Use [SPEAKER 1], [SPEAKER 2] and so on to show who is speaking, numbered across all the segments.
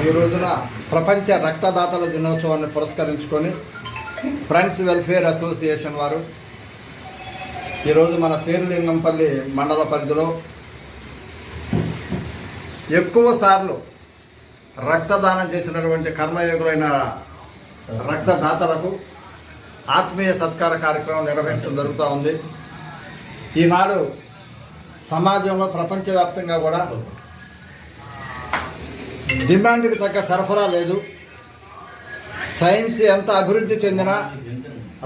[SPEAKER 1] ఈ రోజున ప్రపంచ రక్తదాతల దినోత్సవాన్ని పురస్కరించుకొని ఫ్రెండ్స్ వెల్ఫేర్ అసోసియేషన్ వారు ఈరోజు మన శేరులింగంపల్లి మండల పరిధిలో ఎక్కువ సార్లు రక్తదానం చేసినటువంటి కర్మయోగులైన రక్తదాతలకు ఆత్మీయ సత్కార కార్యక్రమం నిర్వహించడం జరుగుతూ ఉంది. ఈనాడు సమాజంలో ప్రపంచవ్యాప్తంగా కూడా డిమాండ్కి తగ్గ సరఫరా లేదు. సైన్స్ ఎంత అభివృద్ధి చెందినా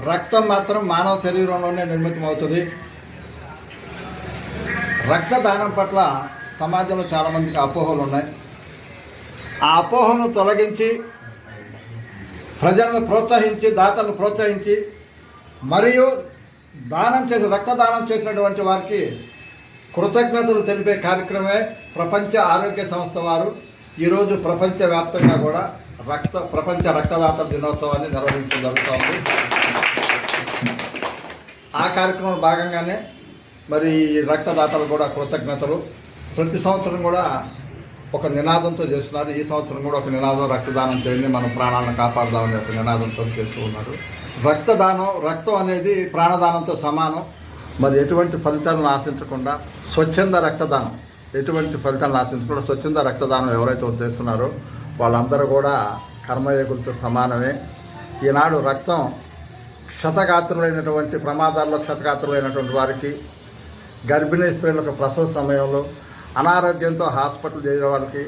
[SPEAKER 1] రక్తం మాత్రం మానవ శరీరంలోనే నిర్మితమవుతుంది. రక్తదానం పట్ల సమాజంలో చాలామందికి అపోహలు ఉన్నాయి. ఆ అపోహను తొలగించి ప్రజలను ప్రోత్సహించి దాతలను ప్రోత్సహించి మరియు రక్తదానం చేసినటువంటి వారికి కృతజ్ఞతలు తెలిపే కార్యక్రమమే ప్రపంచ ఆరోగ్య సంస్థ వారు ఈరోజు ప్రపంచవ్యాప్తంగా కూడా ప్రపంచ రక్తదాతల దినోత్సవాన్ని నిర్వహించడం జరుగుతోంది. ఆ కార్యక్రమంలో భాగంగానే మరి రక్తదాతలు కూడా కృతజ్ఞతలు ప్రతి సంవత్సరం కూడా ఒక నినాదంతో చేస్తున్నారు. ఈ సంవత్సరం కూడా ఒక నినాదం, రక్తదానం చేయండి, మన ప్రాణాలను కాపాడదామని ఒక నినాదంతో చేస్తూ ఉన్నారు. రక్తం అనేది ప్రాణదానంతో సమానం. మరి ఎటువంటి ఫలితాలను ఆశించకుండా స్వచ్ఛంద రక్తదానం, ఎటువంటి ఫలితాలను ఆశించకుండా స్వచ్ఛంద రక్తదానం ఎవరైతే చేస్తున్నారో వాళ్ళందరూ కూడా కర్మయోగులతో సమానమే. ఈనాడు రక్తం క్షతగాత్రులైనటువంటి ప్రమాదాల్లో క్షతగాత్రులైనటువంటి వారికి, గర్భిణీ స్త్రీలకు ప్రసవ సమయంలో, అనారోగ్యంతో హాస్పిటల్ చేసిన వాళ్ళకి,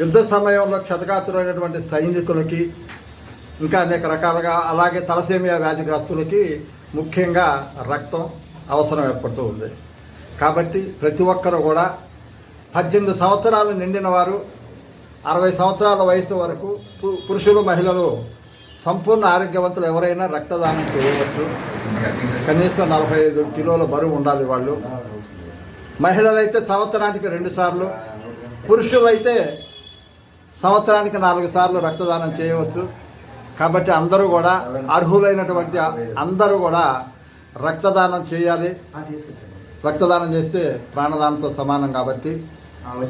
[SPEAKER 1] యుద్ధ సమయంలో క్షతగాత్రులైనటువంటి సైనికులకి, ఇంకా అనేక రకాలుగా, అలాగే తలసేమియా వ్యాధిగ్రస్తులకి ముఖ్యంగా రక్తం అవసరం ఏర్పడుతూ ఉంది. కాబట్టి ప్రతి ఒక్కరూ కూడా 18 సంవత్సరాలు నిండిన వారు 60 సంవత్సరాల వయసు వరకు పురుషులు మహిళలు సంపూర్ణ ఆరోగ్యవంతులు ఎవరైనా రక్తదానం చేయవచ్చు. కనీసం 45 కిలోల బరువు ఉండాలి వాళ్ళు. మహిళలైతే సంవత్సరానికి 2 సార్లు, పురుషులైతే సంవత్సరానికి 4 సార్లు రక్తదానం చేయవచ్చు. కాబట్టి అందరూ కూడా అర్హులైనటువంటి అందరూ కూడా రక్తదానం చేయాలి. రక్తదానం చేస్తే ప్రాణదానంతో సమానం. కాబట్టి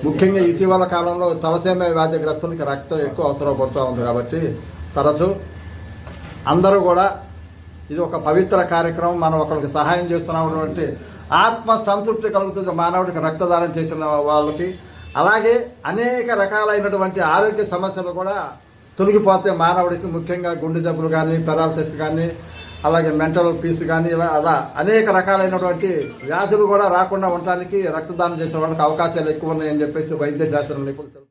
[SPEAKER 1] ముఖ్యంగా ఇటీవల కాలంలో తలసేమియా వ్యాధిగ్రస్తులకి రక్తం ఎక్కువ అవసరం పడుతూ ఉంది. కాబట్టి తరచూ అందరూ కూడా ఇది ఒక పవిత్ర కార్యక్రమం. మనం ఒకరికి సహాయం చేస్తున్నటువంటి ఆత్మ సంతృప్తి కలుగుతుంది మానవుడికి రక్తదానం చేసిన వాళ్ళకి. అలాగే అనేక రకాలైనటువంటి ఆరోగ్య సమస్యలు కూడా తొలగిపోతే మానవుడికి, ముఖ్యంగా గుండె జబ్బులు కానీ, పెరాలసిస్ కానీ, అలాగే మెంటల్ పీస్ కానీ, అలా అనేక రకాలైనటువంటి వ్యాధులు కూడా రాకుండా ఉండడానికి రక్తదానం చేసిన వాళ్ళకి అవకాశాలు ఎక్కువ ఉన్నాయని చెప్పేసి వైద్య శాస్త్రం నిపుణులు